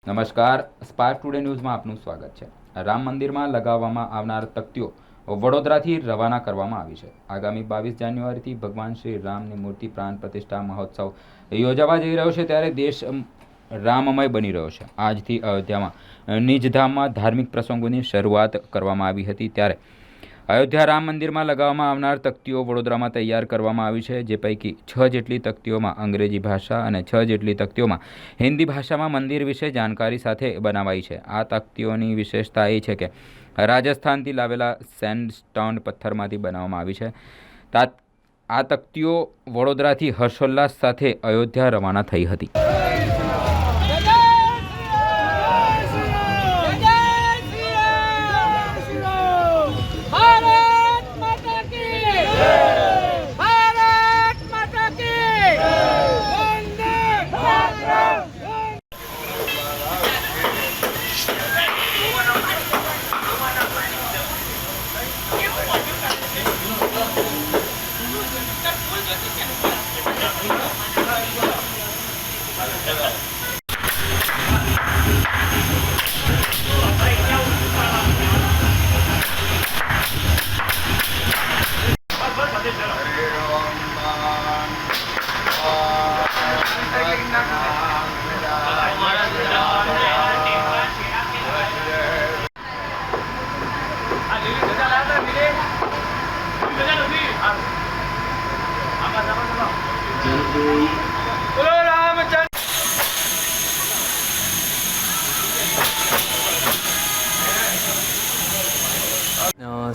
નમસ્કાર, spark today ન્યૂઝમાં આપનું સ્વાગત છે। રામ મંદિરમાં લગાવવામાં આવનાર તકતીઓ વડોદરાથી રવાના કરવામાં આવી છે। આગામી 22 જાન્યુઆરીથી ભગવાન શ્રી રામની મૂર્તિ પ્રાણ પ્રતિષ્ઠા મહોત્સવ યોજાવા જઈ રહ્યો છે, ત્યારે દેશ રામમય બની રહ્યો છે। આજથી અયોધ્યામાં નિજધામમાં ધાર્મિક પ્રસંગોની શરૂઆત કરવામાં આવી હતી, ત્યારે અયોધ્યા રામ મંદિરમાં લગાવવામાં આવનાર તકતીઓ વડોદરામાં તૈયાર કરવામાં આવી છે, જે પૈકી 6 જેટલી તકતીઓમાં અંગ્રેજી ભાષા અને 6 જેટલી તકતીઓમાં હિન્દી ભાષામાં મંદિર વિશે જાણકારી સાથે બનાવાઈ છે। આ તકતીઓની વિશેષતા એ છે કે રાજસ્થાનથી લાવેલા સેન્ડસ્ટોન પથ્થરમાંથી બનાવવામાં આવી છે। આ તકતીઓ વડોદરાથી હર્ષોલ્લાસ સાથે અયોધ્યા રવાના થઈ હતી।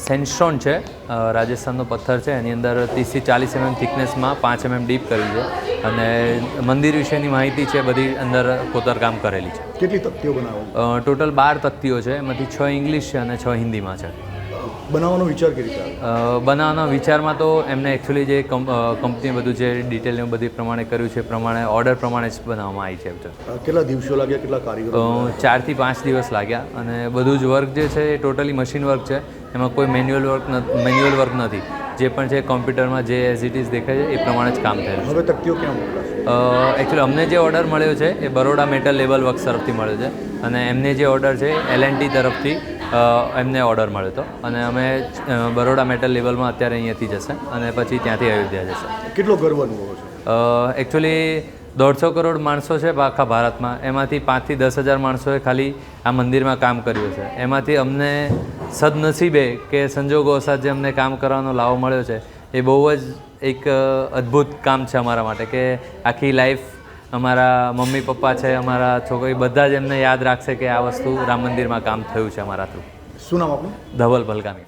સેન્ડસ્ટોન છે, રાજસ્થાનનો પથ્થર છે। એની અંદર 30 થી 40 mm થિકનેસમાં 5 mm ડીપ કરી છે, અને મંદિર વિશેની માહિતી છે બધી અંદર કોતરકામ કરેલી છે। કેટલી તકતીઓ બનાવો? ટોટલ 12 તકતીઓ છે, એમાંથી 6 ઇંગ્લિશ છે અને 6 હિન્દીમાં છે। બનાવવાનો વિચાર કેવી રીતે? બનાવવાના વિચારમાં તો એમને એકચ્યુઅલી જે કંપની બધું જે ડિટેલ બધી પ્રમાણે કર્યું છે, પ્રમાણે ઓર્ડર પ્રમાણે જ બનાવવામાં આવી છે। કેટલા દિવસો લાગ્યા, કેટલા કારીગરો? 4 થી 5 દિવસ લાગ્યા, અને બધું જ વર્ક જે છે એ ટોટલી મશીન વર્ક છે, એમાં કોઈ મેન્યુઅલ વર્ક નથી। જે પણ છે કોમ્પ્યુટરમાં જે એઝ ઇટ ઇઝ દેખાય છે એ પ્રમાણે જ કામ થયેલું છે। હવે તકતીઓ ક્યાં મોકલાશે? એકચ્યુઅલી અમને જે ઓર્ડર મળ્યો છે એ બરોડા મેટલ લેબલ વર્ક્સ તરફથી મળ્યો છે, અને એમને જે ઓર્ડર છે L&T તરફથી એમને ઓર્ડર મળ્યો હતો, અને અમે બરોડા મેટલ લેબલમાં અત્યારે અહીંયાથી જશે, અને પછી ત્યાંથી અયોધ્યા જશે। કેટલો ગર્વ અનુભવો છે? એકચ્યુઅલી 150 કરોડ માણસો છે આખા ભારતમાં, એમાંથી 5 થી 10 હજાર માણસોએ ખાલી આ મંદિરમાં કામ કર્યું છે। એમાંથી અમને સદનસીબે કે સંજોગોવશાત જે અમને કામ કરવાનો લાવો મળ્યો છે, એ બહુ જ એક અદ્ભુત કામ છે અમારા માટે, કે આખી લાઈફ અમારા મમ્મી પપ્પા છે, અમારા છોકરી બધા જ એમને યાદ રાખશે કે આ વસ્તુ રામ મંદિરમાં કામ થયું છે અમારા થ્રુ। શું નામ આપણું? ધવલ ભલગામી।